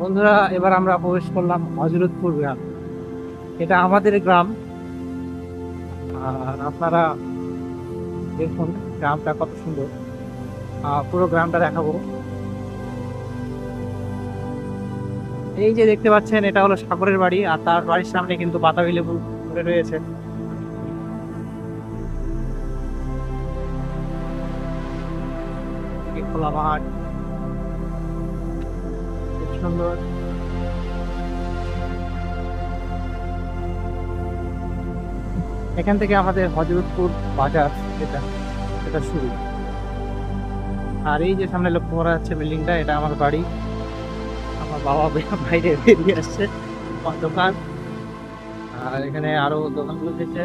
বন্ধুরা, এবার আমরা প্রবেশ করলাম হযরতপুর গ্রাম। এটা আমাদের গ্রাম। আর আপনারা দেখুন গ্রামটা কত সুন্দর। পুরো গ্রামটা দেখাবো। এই যে দেখতে পাচ্ছেন, এটা হলো সাগরের বাড়ি, আর তার বাড়ির সামনে কিন্তু বাতাবি লেবু ধরে রয়েছে। এই খোলা মাঠ, খুব সুন্দর। এখান থেকে আমাদের হযরতপুর বাজার যেটা, এটা শুরু। আর এই যে সামনে লক্ষ্য করা যাচ্ছে বিল্ডিংটা, এটা আমার বাড়ি। আমার বাবা বাইরে বেরিয়ে আসছে, আমার দোকান। আর এখানে আরো দোকানগুলো দিচ্ছে।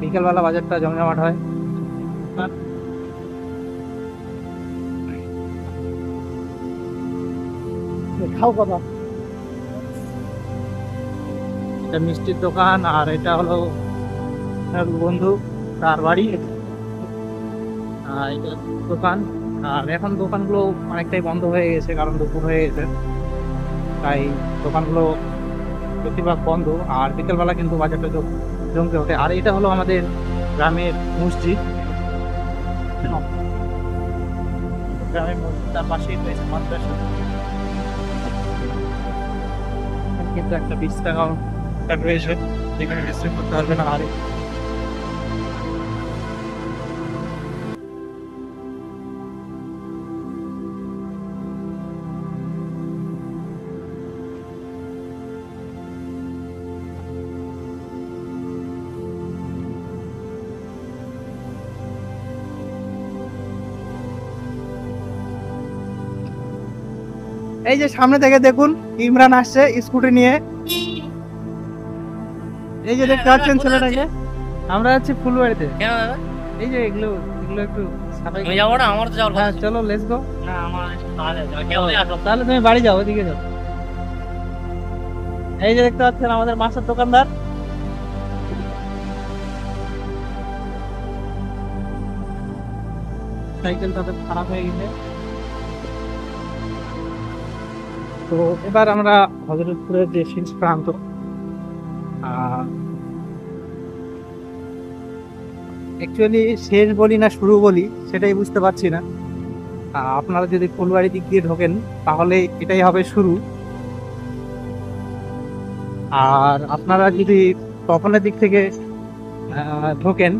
বিকেলবেলা বাজারটা জমজমাট হয়। আর খাও কথা, এটা মিষ্টির দোকান, আর এটা হলো এক বন্ধু, তার বাড়ি। এটা দোকান। আর এখন দোকানগুলো অনেকটাই বন্ধ হয়ে গেছে, কারণ দুপুর হয়ে গেছে, তাই দোকানগুলো বেশিরভাগ বন্ধ। আর বিকেলবেলা কিন্তু বাজারটা জমতে ওঠে। আর এটা হলো আমাদের গ্রামের মসজিদ। গ্রামের মসজিদ, তার পাশেই রয়েছে মাদ্রাসা। এখানে কিন্তু একটা বিশ্রাম রয়েছে, যেখানে বিশ্রাম করতে পারবে না। আর এই যে সামনে থেকে দেখুন, ইমরান আসছে স্কুটি নিয়ে। এই যে দেখতে পাচ্ছেন ছেলেটাকে। আমরা যাচ্ছি ফুলবাড়িতে। কেন দাদা? এই যে এগুলো এগুলো একটু সাফাই তুমি যাবো না? আমার তো যাওয়ার হ্যাঁ, কথা ছিল। চলো লেটস গো। না, আমার তাহলে কেউ আসো। তাহলে তুমি বাড়ি যাও, ওইদিকে যাও। এই যে দেখতে পাচ্ছেন আমাদের মাছের দোকানদার। সাইকেল তাদের খারাপ হয়ে গেছে। তো এবার আমরা হযরতপুরের যে শেষ প্রান্ত, অ্যাকচুয়ালি শেষ বলি না শুরু বলি সেটাই বুঝতে পারছি না। আপনারা যদি ফুলবাড়ি দিক দিয়ে ঢোকেন, তাহলে এটাই হবে শুরু। আর আপনারা যদি তপনের দিক থেকে ঢোকেন,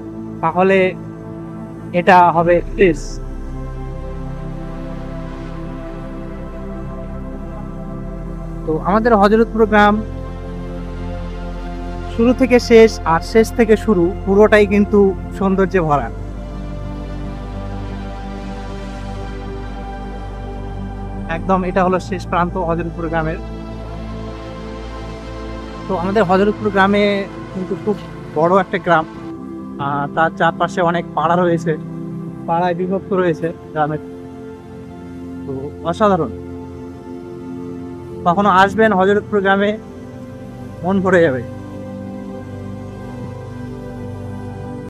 তাহলে এটা হবে শেষ। তো আমাদের হযরতপুর গ্রাম শুরু থেকে শেষ আর শেষ থেকে শুরু, পুরোটাই কিন্তু সৌন্দর্যে ভরা। একদম এটা হলো শেষ প্রান্ত হযরতপুর গ্রামের। তো আমাদের হযরতপুর গ্রামে কিন্তু খুব বড় একটা গ্রাম। তার চারপাশে অনেক পাড়া রয়েছে, পাড়ায় বিভক্ত রয়েছে গ্রামের। তো অসাধারণ। কখনো আসবেন হযরতপুর গ্রামে, মন ভরে যাবে।